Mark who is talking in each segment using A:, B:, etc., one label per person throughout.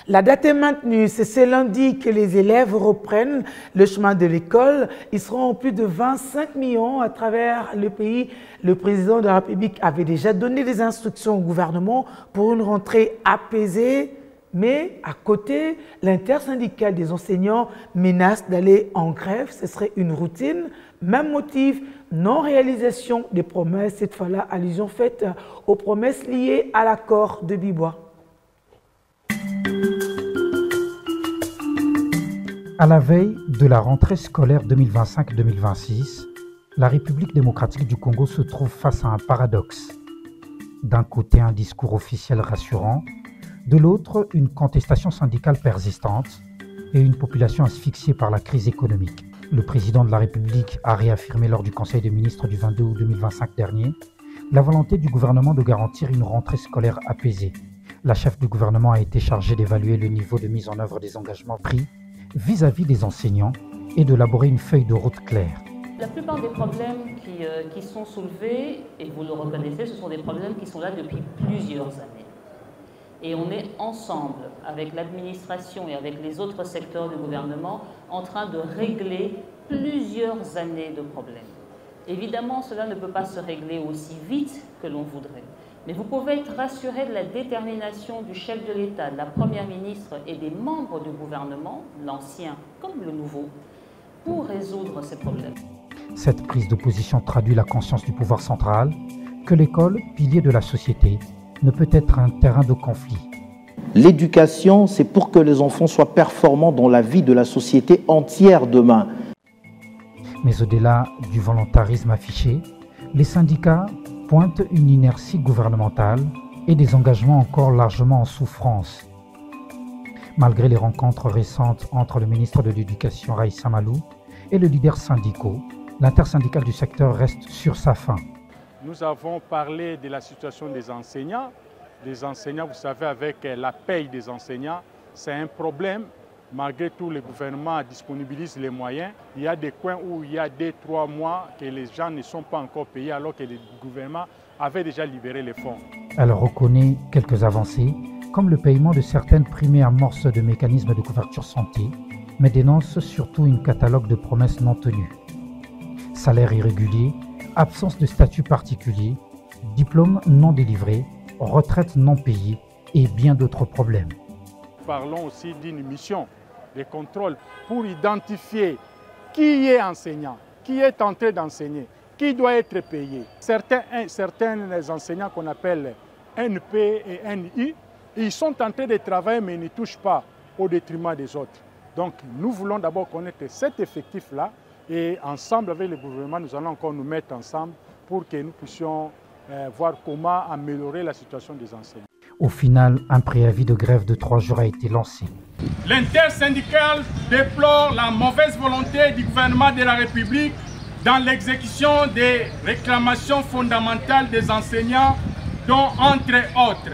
A: La date est maintenue, c'est ce lundi que les élèves reprennent le chemin de l'école. Ils seront plus de 25 millions à travers le pays. Le président de la République avait déjà donné des instructions au gouvernement pour une rentrée apaisée. Mais à côté, l'intersyndicale des enseignants menace d'aller en grève. Ce serait une routine. Même motif, non-réalisation des promesses. Cette fois-là, allusion faite aux promesses liées à l'accord de Bibois.
B: À la veille de la rentrée scolaire 2025-2026, la République démocratique du Congo se trouve face à un paradoxe. D'un côté, un discours officiel rassurant, de l'autre, une contestation syndicale persistante et une population asphyxiée par la crise économique. Le président de la République a réaffirmé lors du Conseil des ministres du 22 août 2025 dernier la volonté du gouvernement de garantir une rentrée scolaire apaisée. La chef du gouvernement a été chargée d'évaluer le niveau de mise en œuvre des engagements pris vis-à-vis des enseignants et d'élaborer une feuille de route claire.
C: La plupart des problèmes qui sont soulevés, et vous le reconnaissez, ce sont des problèmes qui sont là depuis plusieurs années. Et on est ensemble, avec l'administration et avec les autres secteurs du gouvernement, en train de régler plusieurs années de problèmes. Évidemment, cela ne peut pas se régler aussi vite que l'on voudrait. Mais vous pouvez être rassuré de la détermination du chef de l'État, de la Première ministre et des membres du gouvernement, l'ancien comme le nouveau, pour résoudre ces problèmes.
B: Cette prise de position traduit la conscience du pouvoir central que l'école, pilier de la société, ne peut être un terrain de conflit.
D: L'éducation, c'est pour que les enfants soient performants dans la vie de la société entière demain.
B: Mais au-delà du volontarisme affiché, les syndicats pointent une inertie gouvernementale et des engagements encore largement en souffrance. Malgré les rencontres récentes entre le ministre de l'Éducation Raissa Malou et le leader syndicaux, l'intersyndicale du secteur reste sur sa faim.
E: Nous avons parlé de la situation des enseignants. Les enseignants, vous savez, avec la paye des enseignants, c'est un problème. Malgré tout, le gouvernement disponibilise les moyens. Il y a des coins où il y a 2-3 mois que les gens ne sont pas encore payés alors que le gouvernement avait déjà libéré les fonds.
B: Elle reconnaît quelques avancées, comme le paiement de certaines primées amorces de mécanismes de couverture santé, mais dénonce surtout un catalogue de promesses non tenues. Salaire irrégulier, absence de statut particulier, diplôme non délivré, retraite non payée et bien d'autres problèmes.
E: Parlons aussi d'une mission de contrôle pour identifier qui est enseignant, qui est en train d'enseigner, qui doit être payé. Certains enseignants qu'on appelle NP et NI, ils sont en train de travailler mais ils ne touchent pas au détriment des autres. Donc nous voulons d'abord connaître cet effectif-là et ensemble avec le gouvernement, nous allons encore nous mettre ensemble pour que nous puissions voir comment améliorer la situation des enseignants.
B: Au final, un préavis de grève de 3 jours a été lancé.
E: L'intersyndicale déplore la mauvaise volonté du gouvernement de la République dans l'exécution des réclamations fondamentales des enseignants, dont, entre autres,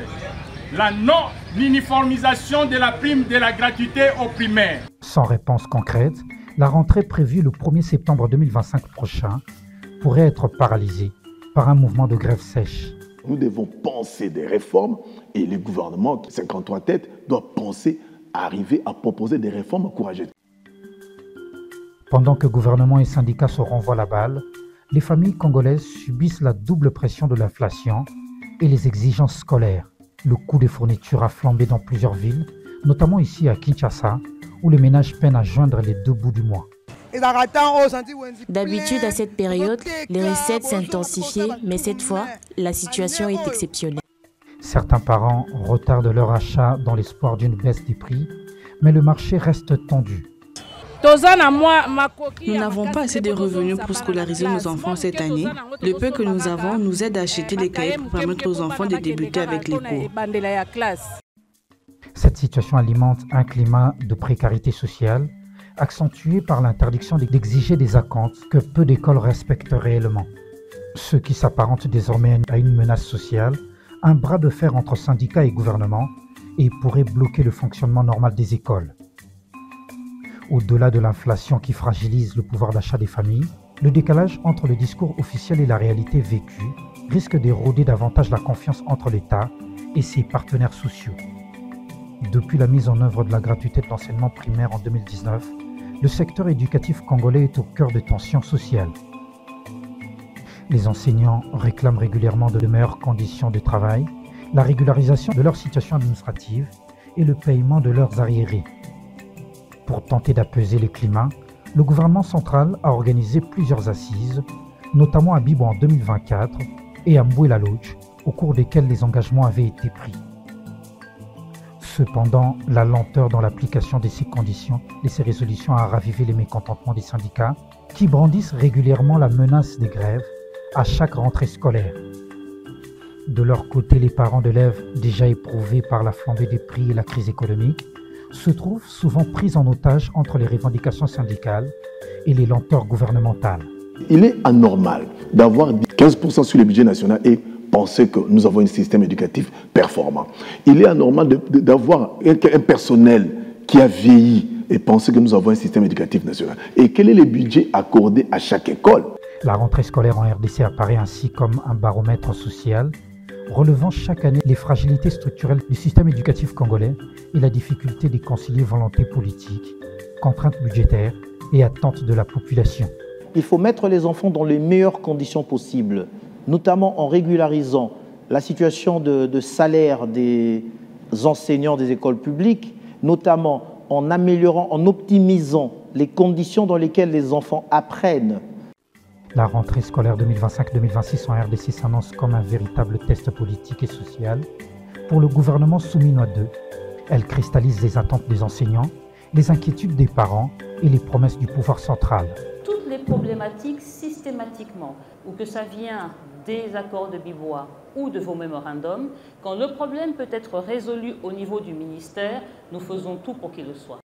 E: la non-uniformisation de la prime de la gratuité aux primaires.
B: Sans réponse concrète, la rentrée prévue le 1er septembre 2025 prochain pourrait être paralysée par un mouvement de grève sèche.
F: Nous devons penser des réformes et le gouvernement, 53 têtes, doit penser à arriver à proposer des réformes courageuses.
B: Pendant que gouvernement et syndicats se renvoient la balle, les familles congolaises subissent la double pression de l'inflation et les exigences scolaires. Le coût des fournitures a flambé dans plusieurs villes, notamment ici à Kinshasa, où les ménages peinent à joindre les 2 bouts du mois.
G: D'habitude, à cette période, les recettes s'intensifient, mais cette fois, la situation est exceptionnelle.
B: Certains parents retardent leur achat dans l'espoir d'une baisse des prix, mais le marché reste tendu.
H: Nous n'avons pas assez de revenus pour scolariser nos enfants cette année. Le peu que nous avons nous aide à acheter des cahiers pour permettre aux enfants de débuter avec les cours.
B: Cette situation alimente un climat de précarité sociale, accentué par l'interdiction d'exiger des acomptes que peu d'écoles respectent réellement. Ce qui s'apparente désormais à une menace sociale, un bras de fer entre syndicats et gouvernement, et pourrait bloquer le fonctionnement normal des écoles. Au-delà de l'inflation qui fragilise le pouvoir d'achat des familles, le décalage entre le discours officiel et la réalité vécue risque d'éroder davantage la confiance entre l'État et ses partenaires sociaux. Depuis la mise en œuvre de la gratuité de l'enseignement primaire en 2019, le secteur éducatif congolais est au cœur de tensions sociales. Les enseignants réclament régulièrement de meilleures conditions de travail, la régularisation de leur situation administrative et le paiement de leurs arriérés. Pour tenter d'apaiser le climat, le gouvernement central a organisé plusieurs assises, notamment à Bibo en 2024 et à Mboué-la-Lodge, au cours desquelles les engagements avaient été pris. Cependant, la lenteur dans l'application de ces conditions et ces résolutions a ravivé les mécontentements des syndicats qui brandissent régulièrement la menace des grèves à chaque rentrée scolaire. De leur côté, les parents d'élèves déjà éprouvés par la flambée des prix et la crise économique se trouvent souvent pris en otage entre les revendications syndicales et les lenteurs gouvernementales.
F: Il est anormal d'avoir 15% sur le budget national et penser que nous avons un système éducatif performant. Il est anormal d'avoir un personnel qui a vieilli et penser que nous avons un système éducatif national. Et quel est le budget accordé à chaque école?
B: La rentrée scolaire en RDC apparaît ainsi comme un baromètre social, relevant chaque année les fragilités structurelles du système éducatif congolais et la difficulté de concilier volonté politique, contraintes budgétaires et attentes de la population.
D: Il faut mettre les enfants dans les meilleures conditions possibles, notamment en régularisant la situation de salaire des enseignants des écoles publiques, notamment en améliorant, en optimisant les conditions dans lesquelles les enfants apprennent.
B: La rentrée scolaire 2025-2026 en RDC s'annonce comme un véritable test politique et social pour le gouvernement Souminois II. Elle cristallise les attentes des enseignants, les inquiétudes des parents et les promesses du pouvoir central.
C: Toutes les problématiques systématiquement, ou que ça vient des accords de Bibois ou de vos mémorandums, quand le problème peut être résolu au niveau du ministère, nous faisons tout pour qu'il le soit.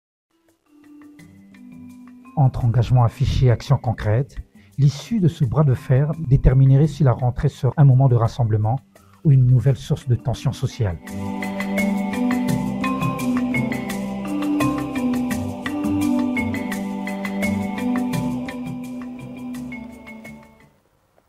B: Entre engagement affiché et action concrète, l'issue de ce bras de fer déterminerait si la rentrée sera un moment de rassemblement ou une nouvelle source de tension sociale.